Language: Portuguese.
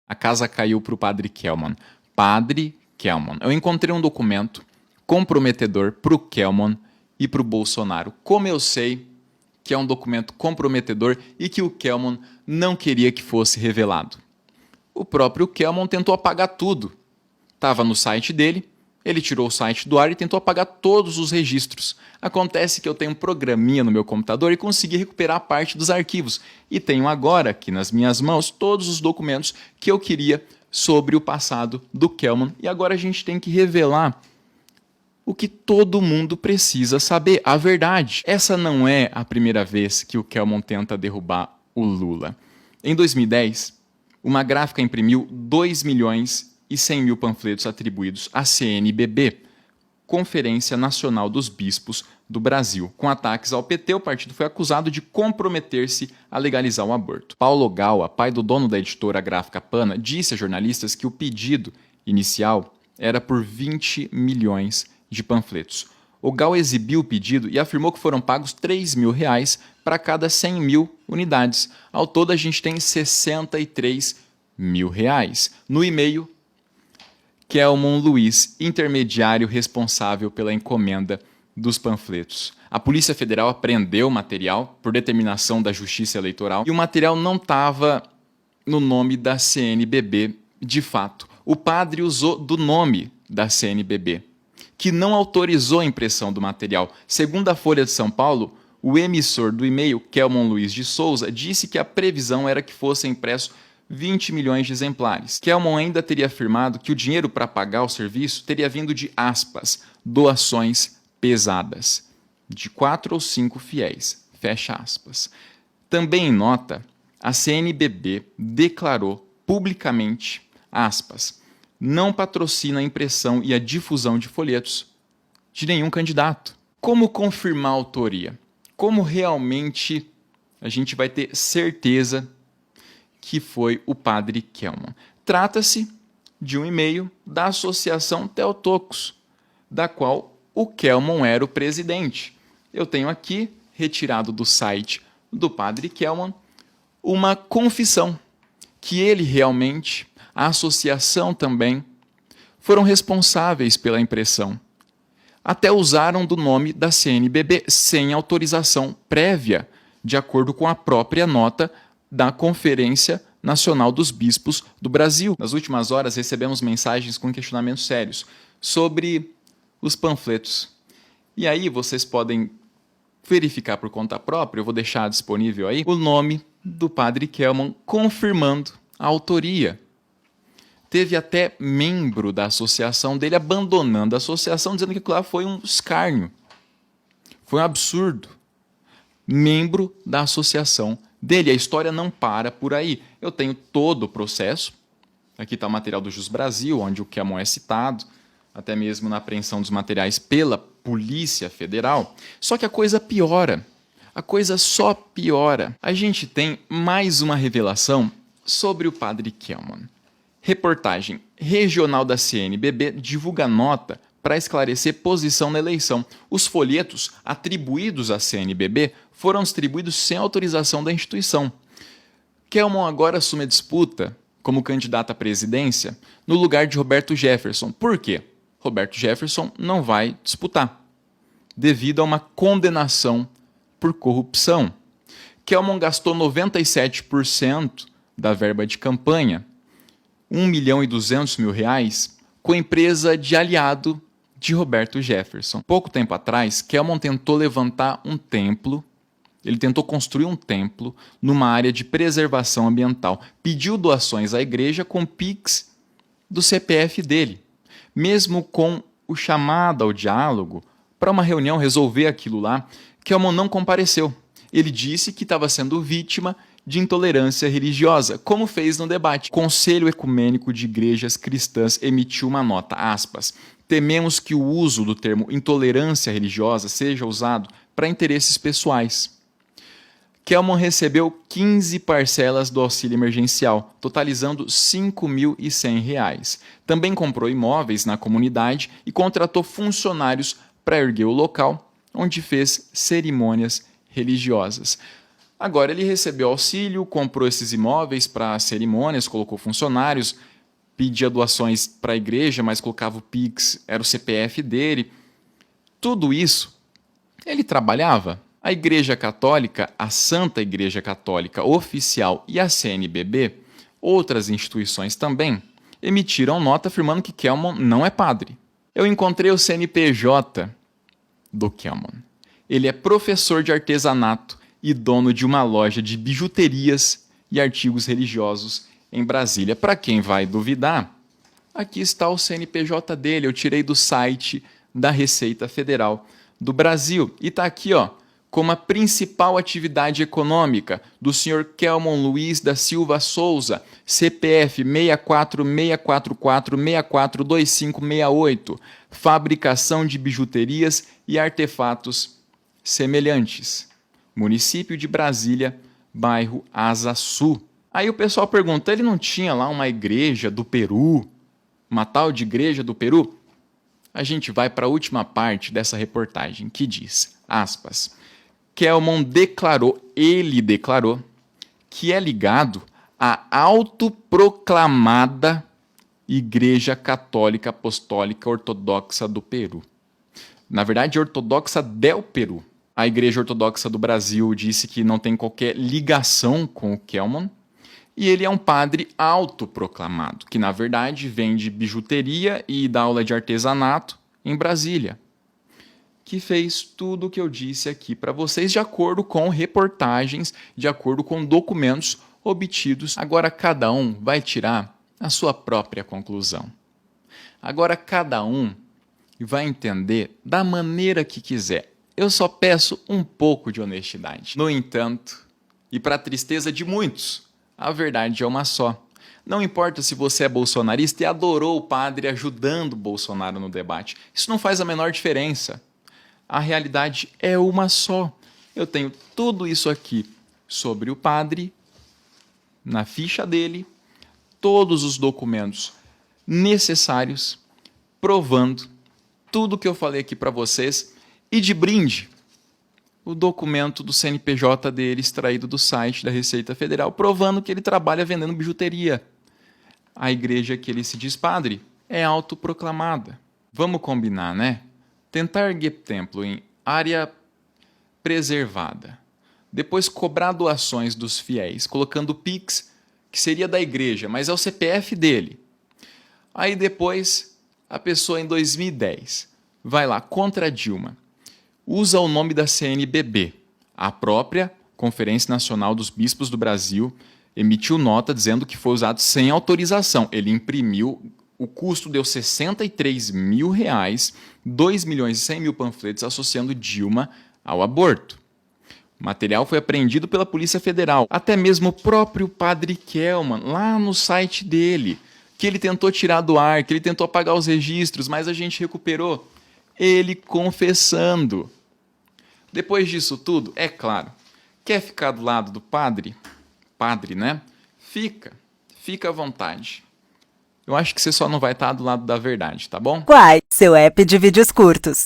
A casa caiu para o padre Kelman. Padre Kelman. Eu encontrei um documento comprometedor para o Kelman e para o Bolsonaro. Como eu sei que é um documento comprometedor e que o Kelman não queria que fosse revelado? O próprio Kelman tentou apagar tudo. Estava no site dele, ele tirou o site do ar e tentou apagar todos os registros. Acontece que eu tenho um programinha no meu computador e consegui recuperar parte dos arquivos. E tenho agora, aqui nas minhas mãos, todos os documentos que eu queria sobre o passado do Kelman. E agora a gente tem que revelar o que todo mundo precisa saber, a verdade. Essa não é a primeira vez que o Kelman tenta derrubar o Lula. Em 2010, uma gráfica imprimiu 2.100.000 panfletos atribuídos à CNBB, Conferência Nacional dos Bispos do Brasil. Com ataques ao PT, o partido foi acusado de comprometer-se a legalizar o aborto. Paulo Gaua, pai do dono da editora gráfica Pana, disse a jornalistas que o pedido inicial era por 20 milhões de panfletos. O Gaua exibiu o pedido e afirmou que foram pagos R$3.000 para cada 100.000 unidades. Ao todo, a gente tem R$63.000. No e-mail, Kelman Luiz, intermediário responsável pela encomenda dos panfletos. A Polícia Federal apreendeu o material por determinação da Justiça Eleitoral e o material não estava no nome da CNBB de fato. O padre usou do nome da CNBB, que não autorizou a impressão do material. Segundo a Folha de São Paulo, o emissor do e-mail, Kelman Luiz de Souza, disse que a previsão era que fosse impresso 20 milhões de exemplares. Kelman ainda teria afirmado que o dinheiro para pagar o serviço teria vindo de, aspas, doações pesadas, de 4 ou 5 fiéis, fecha aspas. Também em nota, a CNBB declarou publicamente, aspas, não patrocina a impressão e a difusão de folhetos de nenhum candidato. Como confirmar a autoria? Como realmente a gente vai ter certeza que foi o padre Kelman? Trata-se de um e-mail da Associação Theotokos, da qual o Kelman era o presidente. Eu tenho aqui, retirado do site do padre Kelman, uma confissão que ele realmente, a associação também, foram responsáveis pela impressão. Até usaram do nome da CNBB sem autorização prévia, de acordo com a própria nota da Conferência Nacional dos Bispos do Brasil. Nas últimas horas recebemos mensagens com questionamentos sérios sobre os panfletos. E aí vocês podem verificar por conta própria, eu vou deixar disponível aí o nome do padre Kelman confirmando a autoria. Teve até membro da associação dele abandonando a associação, dizendo que aquilo lá foi um escárnio. Foi um absurdo. Membro da associação dele. A história não para por aí. Eu tenho todo o processo. Aqui está o material do Jus Brasil, onde o Kelman é citado, até mesmo na apreensão dos materiais pela Polícia Federal. Só que a coisa piora. A coisa só piora. A gente tem mais uma revelação sobre o padre Kelman. Reportagem regional da CNBB divulga nota para esclarecer posição na eleição. Os folhetos atribuídos à CNBB foram distribuídos sem autorização da instituição. Kelman agora assume a disputa como candidato à presidência no lugar de Roberto Jefferson. Por quê? Roberto Jefferson não vai disputar, devido a uma condenação por corrupção. Kelman gastou 97% da verba de campanha, R$1.200.000, com a empresa de aliado de Roberto Jefferson. Pouco tempo atrás, Kelman tentou levantar um templo, ele tentou construir um templo numa área de preservação ambiental. Pediu doações à igreja com Pix do CPF dele. Mesmo com o chamado ao diálogo, para uma reunião resolver aquilo lá, Kelman não compareceu. Ele disse que estava sendo vítima de intolerância religiosa, como fez no debate. O Conselho Ecumênico de Igrejas Cristãs emitiu uma nota, aspas, tememos que o uso do termo intolerância religiosa seja usado para interesses pessoais. Kelman recebeu 15 parcelas do auxílio emergencial, totalizando R$5.100. Também comprou imóveis na comunidade e contratou funcionários para erguer o local, onde fez cerimônias religiosas. Agora, ele recebeu auxílio, comprou esses imóveis para cerimônias, colocou funcionários, pedia doações para a igreja, mas colocava o Pix, era o CPF dele. Tudo isso, ele trabalhava. A Igreja Católica, a Santa Igreja Católica Oficial e a CNBB, outras instituições também, emitiram nota afirmando que Kelmon não é padre. Eu encontrei o CNPJ do Kelmon. Ele é professor de artesanato e dono de uma loja de bijuterias e artigos religiosos em Brasília. Para quem vai duvidar, aqui está o CNPJ dele. Eu tirei do site da Receita Federal do Brasil. E está aqui, ó, como a principal atividade econômica do Sr. Kelmon Luiz da Silva Souza, CPF 64644642568, fabricação de bijuterias e artefatos semelhantes. Município de Brasília, bairro Asa Sul. Aí o pessoal pergunta, ele não tinha lá uma igreja do Peru? Uma tal de igreja do Peru? A gente vai para a última parte dessa reportagem, que diz, aspas, Kelmon ele declarou, que é ligado à autoproclamada Igreja Católica Apostólica Ortodoxa do Peru. Na verdade, ortodoxa del Peru. A Igreja Ortodoxa do Brasil disse que não tem qualquer ligação com o Kelmon, e ele é um padre autoproclamado, que na verdade vende bijuteria e dá aula de artesanato em Brasília, que fez tudo o que eu disse aqui para vocês de acordo com reportagens, de acordo com documentos obtidos. Agora cada um vai tirar a sua própria conclusão. Agora cada um vai entender da maneira que quiser. Eu só peço um pouco de honestidade. No entanto, e para a tristeza de muitos, a verdade é uma só. Não importa se você é bolsonarista e adorou o padre ajudando Bolsonaro no debate. Isso não faz a menor diferença. A realidade é uma só. Eu tenho tudo isso aqui sobre o padre, na ficha dele, todos os documentos necessários, provando tudo que eu falei aqui para vocês, e de brinde, o documento do CNPJ dele extraído do site da Receita Federal, provando que ele trabalha vendendo bijuteria. A igreja que ele se diz padre é autoproclamada. Vamos combinar, né? Tentar erguer templo em área preservada, depois cobrar doações dos fiéis, colocando o Pix, que seria da igreja, mas é o CPF dele. Aí depois, a pessoa em 2010 vai lá contra a Dilma, usa o nome da CNBB, a própria Conferência Nacional dos Bispos do Brasil emitiu nota dizendo que foi usado sem autorização. Ele imprimiu, o custo deu R$63 mil, 2.100.000 panfletos associando Dilma ao aborto. O material foi apreendido pela Polícia Federal. Até mesmo o próprio padre Kelmon, lá no site dele, que ele tentou tirar do ar, que ele tentou apagar os registros, mas a gente recuperou. Ele confessando. Depois disso tudo, é claro, quer ficar do lado do padre? Padre, né? Fica à vontade. Eu acho que você só não vai estar do lado da verdade, tá bom? Quai, seu app de vídeos curtos.